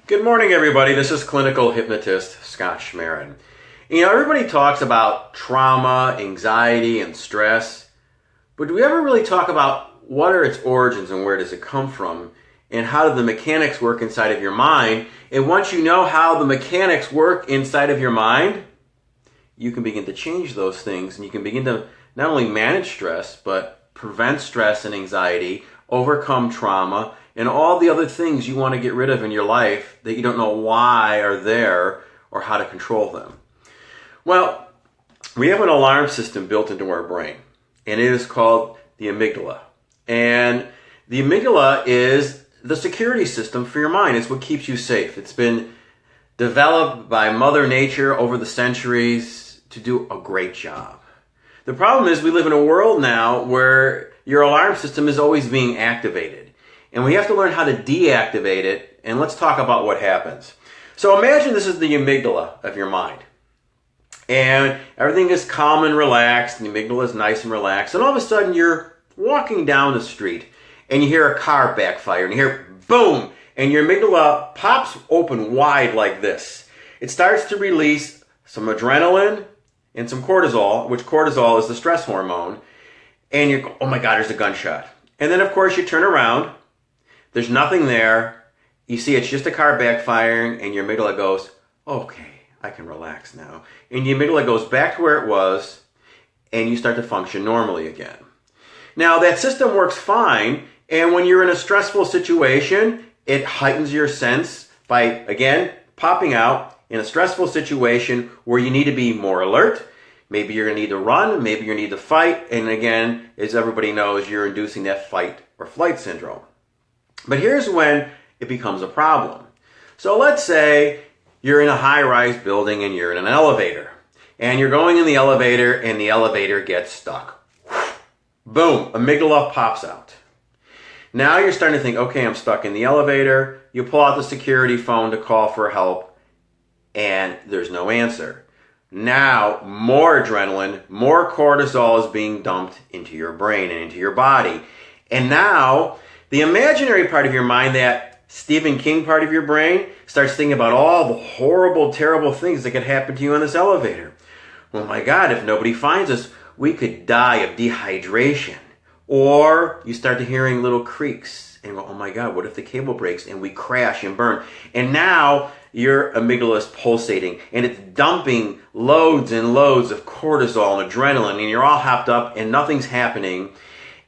Good morning, everybody. This is clinical hypnotist Scott Schmerin. Everybody talks about trauma, anxiety, and stress, but do we ever really talk about what are its origins and where does it come from, and how do the mechanics work inside of your mind? And once you know how the mechanics work inside of your mind, you can begin to change those things, and you can begin to not only manage stress, but prevent stress and anxiety, overcome trauma, and all the other things you want to get rid of in your life that you don't know why are there or how to control them. Well, we have an alarm system built into our brain, and it is called the amygdala. And the amygdala is the security system for your mind. It's what keeps you safe. It's been developed by Mother Nature over the centuries to do a great job. The problem is we live in a world now where your alarm system is always being activated. And we have to learn how to deactivate it, and let's talk about what happens. So imagine this is the amygdala of your mind. And everything is calm and relaxed, and the amygdala is nice and relaxed, and all of a sudden you're walking down the street, and you hear a car backfire, and you hear boom, and your amygdala pops open wide like this. It starts to release some adrenaline and some cortisol, which cortisol is the stress hormone, and you go, oh my God, there's a gunshot. And then, of course, you turn around. There's nothing there. You see it's just a car backfiring, and your amygdala goes, okay, I can relax now. And your amygdala goes back to where it was, and you start to function normally again. Now, that system works fine, and when you're in a stressful situation, it heightens your sense by, again, popping out in a stressful situation where you need to be more alert. Maybe you're going to need to run, maybe you're going to need to fight, and again, as everybody knows, you're inducing that fight or flight syndrome. But here's when it becomes a problem. So let's say you're in a high-rise building and you're in an elevator. And you're going in the elevator and the elevator gets stuck. Boom, amygdala pops out. Now you're starting to think, okay, I'm stuck in the elevator. You pull out the security phone to call for help and there's no answer. Now more adrenaline, more cortisol is being dumped into your brain and into your body. And now the imaginary part of your mind, that Stephen King part of your brain, starts thinking about all the horrible, terrible things that could happen to you on this elevator. Oh my God, if nobody finds us, we could die of dehydration. Or you start to hearing little creaks and go, oh my God, what if the cable breaks and we crash and burn? And now your amygdala is pulsating and it's dumping loads and loads of cortisol and adrenaline, and you're all hopped up and nothing's happening.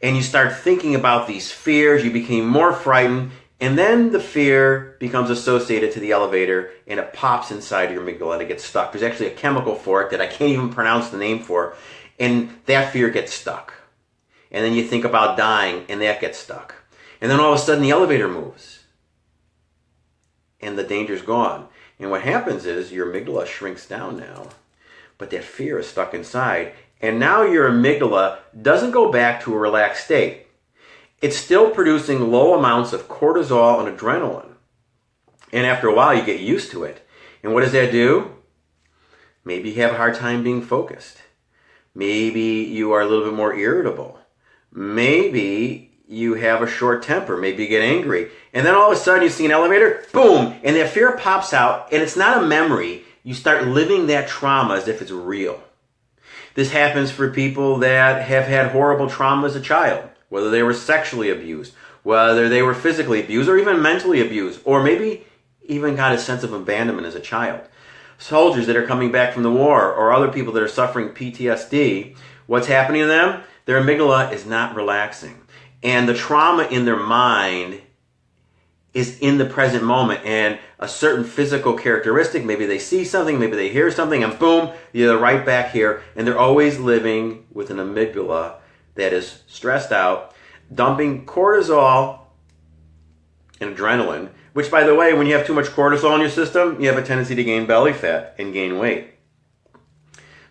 And you start thinking about these fears, you became more frightened, and then the fear becomes associated to the elevator and it pops inside your amygdala and it gets stuck. There's actually a chemical for it that I can't even pronounce the name for, and that fear gets stuck. And then you think about dying and that gets stuck. And then all of a sudden the elevator moves and the danger's gone. And what happens is your amygdala shrinks down now, but that fear is stuck inside. And now your amygdala doesn't go back to a relaxed state. It's still producing low amounts of cortisol and adrenaline. And after a while, you get used to it. And what does that do? Maybe you have a hard time being focused. Maybe you are a little bit more irritable. Maybe you have a short temper. Maybe you get angry. And then all of a sudden, you see an elevator, boom, and that fear pops out. And it's not a memory. You start living that trauma as if it's real. This happens for people that have had horrible trauma as a child, whether they were sexually abused, whether they were physically abused, or even mentally abused, or maybe even got a sense of abandonment as a child. Soldiers that are coming back from the war, or other people that are suffering PTSD, what's happening to them? Their amygdala is not relaxing. And the trauma in their mind is in the present moment, and a certain physical characteristic, maybe they see something, maybe they hear something, and boom, you're right back here, and they're always living with an amygdala that is stressed out, dumping cortisol and adrenaline, which, by the way, when you have too much cortisol in your system, you have a tendency to gain belly fat and gain weight.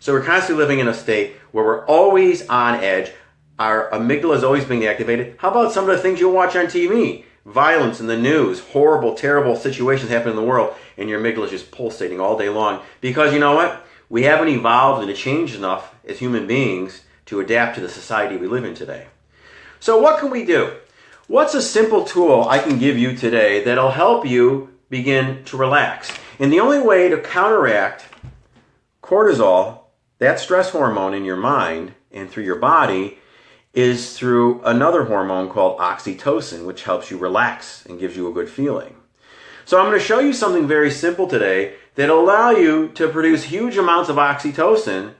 So we're constantly living in a state where we're always on edge. Our amygdala is always being activated. How about some of the things you watch on TV? Violence in the news, horrible, terrible situations happen in the world, and your amygdala is just pulsating all day long. Because you know what? We haven't evolved and changed enough as human beings to adapt to the society we live in today. So what can we do? What's a simple tool I can give you today that'll help you begin to relax. And the only way to counteract cortisol, that stress hormone in your mind and through your body, is through another hormone called oxytocin, which helps you relax and gives you a good feeling. So I'm going to show you something very simple today that'll allow you to produce huge amounts of oxytocin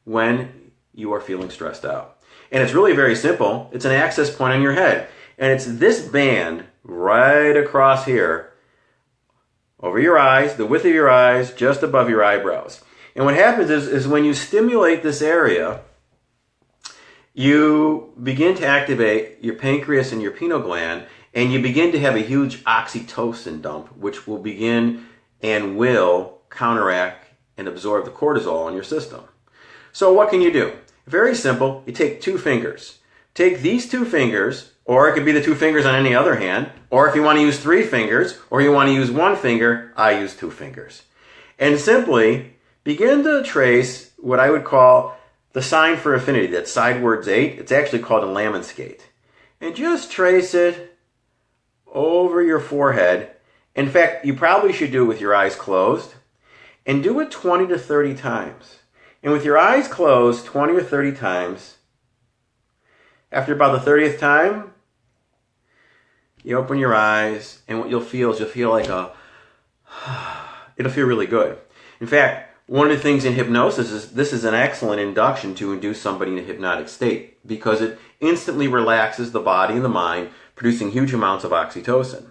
when you are feeling stressed out. And it's really very simple. It's an access point on your head. And it's this band right across here, over your eyes, the width of your eyes, just above your eyebrows. And what happens is when you stimulate this area, you begin to activate your pancreas and your pineal gland, and you begin to have a huge oxytocin dump, which will begin and will counteract and absorb the cortisol in your system. So what can you do? Very simple. You take 2 fingers. Take these 2 fingers, or it could be the 2 fingers on any other hand, or if you want to use 3 fingers, or you want to use 1 finger, I use 2 fingers. And simply begin to trace what I would call the sign for affinity, that sidewards 8. It's actually called a Lammenskate. And just trace it over your forehead. In fact, you probably should do it with your eyes closed. And do it 20 to 30 times. And with your eyes closed 20 or 30 times, after about the 30th time, you open your eyes, and what you'll feel is it'll feel really good. In fact, one of the things in hypnosis is this is an excellent induction to induce somebody in a hypnotic state because it instantly relaxes the body and the mind, producing huge amounts of oxytocin.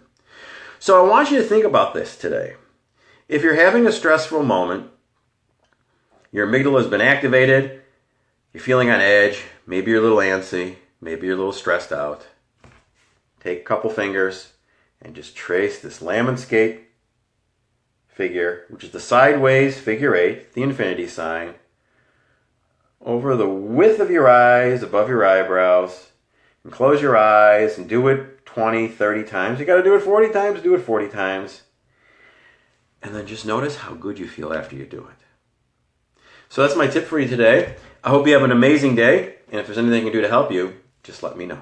So I want you to think about this today. If you're having a stressful moment, your amygdala has been activated, you're feeling on edge, maybe you're a little antsy, maybe you're a little stressed out, take a couple fingers and just trace this Lammenskate figure, which is the sideways figure 8, the infinity sign, over the width of your eyes, above your eyebrows, and close your eyes and do it 20, 30 times. You got to do it 40 times, do it 40 times. And then just notice how good you feel after you do it. So that's my tip for you today. I hope you have an amazing day, and if there's anything I can do to help you, just let me know.